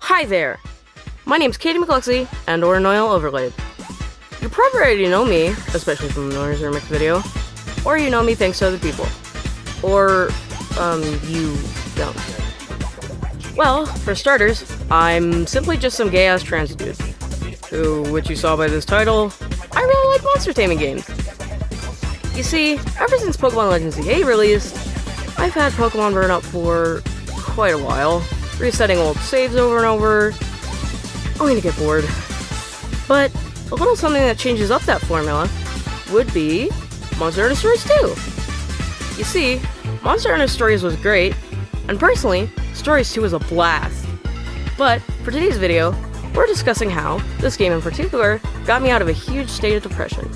Hi there! My name's Katie McCluxy, and or Noel Overlaid. You probably already know me, especially from the Noise Remix video, or you know me thanks to other people. Or, you don't. Well, for starters, I'm simply just some gay-ass trans dude, who, which you saw by this title, I really like monster taming games. You see, ever since Pokemon Legends EA released, I've had Pokemon burnout for quite a while, resetting old saves over and over, only to get bored. But a little something that changes up that formula would be Monster Hunter Stories 2. You see, Monster Hunter Stories was great, and personally, Stories 2 was a blast. But for today's video, we're discussing how this game in particular got me out of a huge state of depression,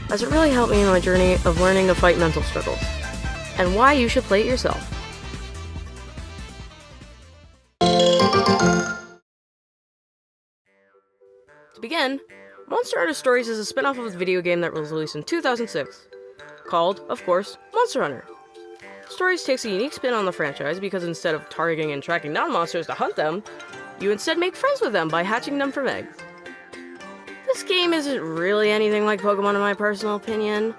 as it really helped me in my journey of learning to fight mental struggles, and why you should play it yourself. To begin, Monster Hunter Stories is a spin-off of a video game that was released in 2006, called, of course, Monster Hunter. Stories takes a unique spin on the franchise because instead of targeting and tracking down monsters to hunt them, you instead make friends with them by hatching them from eggs. This game isn't really anything like Pokemon in my personal opinion,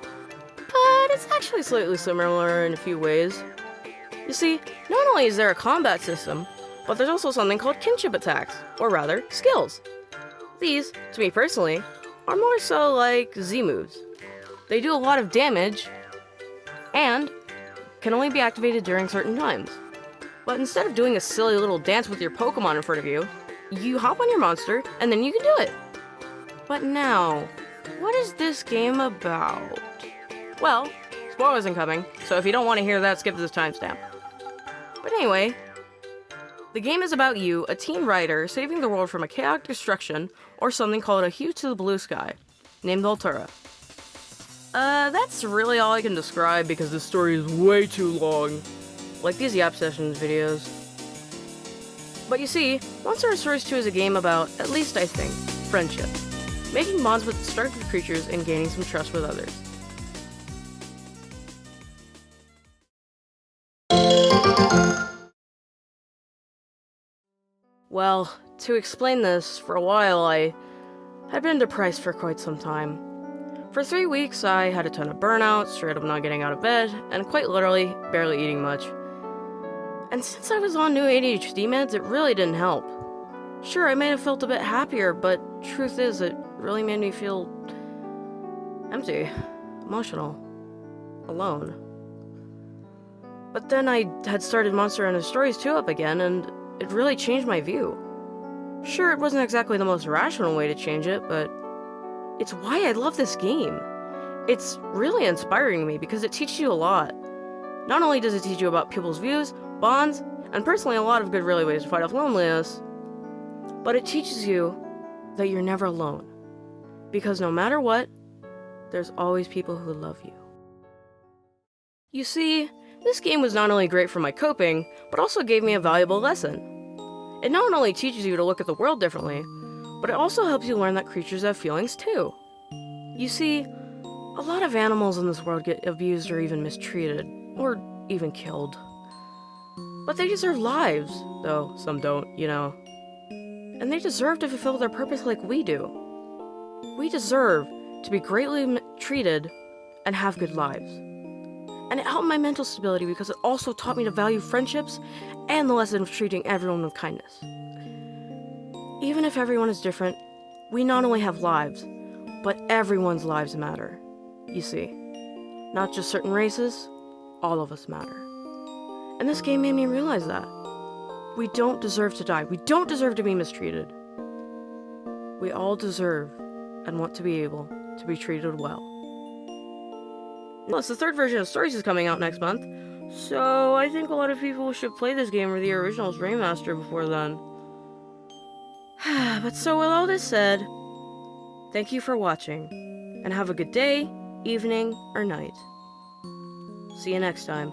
but it's actually slightly similar in a few ways. You see, not only is there a combat system, but there's also something called kinship attacks, or rather, skills. These, to me personally, are more so like Z moves. They do a lot of damage, and can only be activated during certain times. But instead of doing a silly little dance with your Pokemon in front of you, you hop on your monster, and then you can do it. But now, what is this game about? Well, spoilers incoming, so if you don't want to hear that, skip this timestamp. But anyway, the game is about you, a teen writer, saving the world from a chaotic destruction, or something called a hue to the blue sky, named Voltura. That's really all I can describe because this story is way too long, like these Yap Sessions videos. But you see, Monster Hunter Stories 2 is a game about, at least I think, friendship. Making bonds with destructive creatures and gaining some trust with others. Well, to explain this, for a while I had been depressed for quite some time. For 3 weeks I had a ton of burnout, straight up not getting out of bed, and quite literally, barely eating much. And since I was on new ADHD meds, it really didn't help. Sure, I may have felt a bit happier, but truth is, it really made me feel empty, emotional, alone. But then I had started Monster Hunter Stories 2 up again, and it really changed my view. Sure, it wasn't exactly the most rational way to change it, but it's why I love this game. It's really inspiring me because it teaches you a lot. Not only does it teach you about people's views, bonds, and personally a lot of good really ways to fight off loneliness, but it teaches you that you're never alone. Because no matter what, there's always people who love you. You see, this game was not only great for my coping, but also gave me a valuable lesson. It not only teaches you to look at the world differently, but it also helps you learn that creatures have feelings too. You see, a lot of animals in this world get abused or even mistreated, or even killed. But they deserve lives, though some don't, you know. And they deserve to fulfill their purpose like we do. We deserve to be greatly treated and have good lives. And it helped my mental stability because it also taught me to value friendships and the lesson of treating everyone with kindness. Even if everyone is different, we not only have lives, but everyone's lives matter. You see, not just certain races, all of us matter. And this game made me realize that. We don't deserve to die. We don't deserve to be mistreated. We all deserve and want to be able to be treated well. Plus, the third version of Stories is coming out next month, so I think a lot of people should play this game or the original's remaster before then. But so with all this said, thank you for watching, and have a good day, evening, or night. See you next time.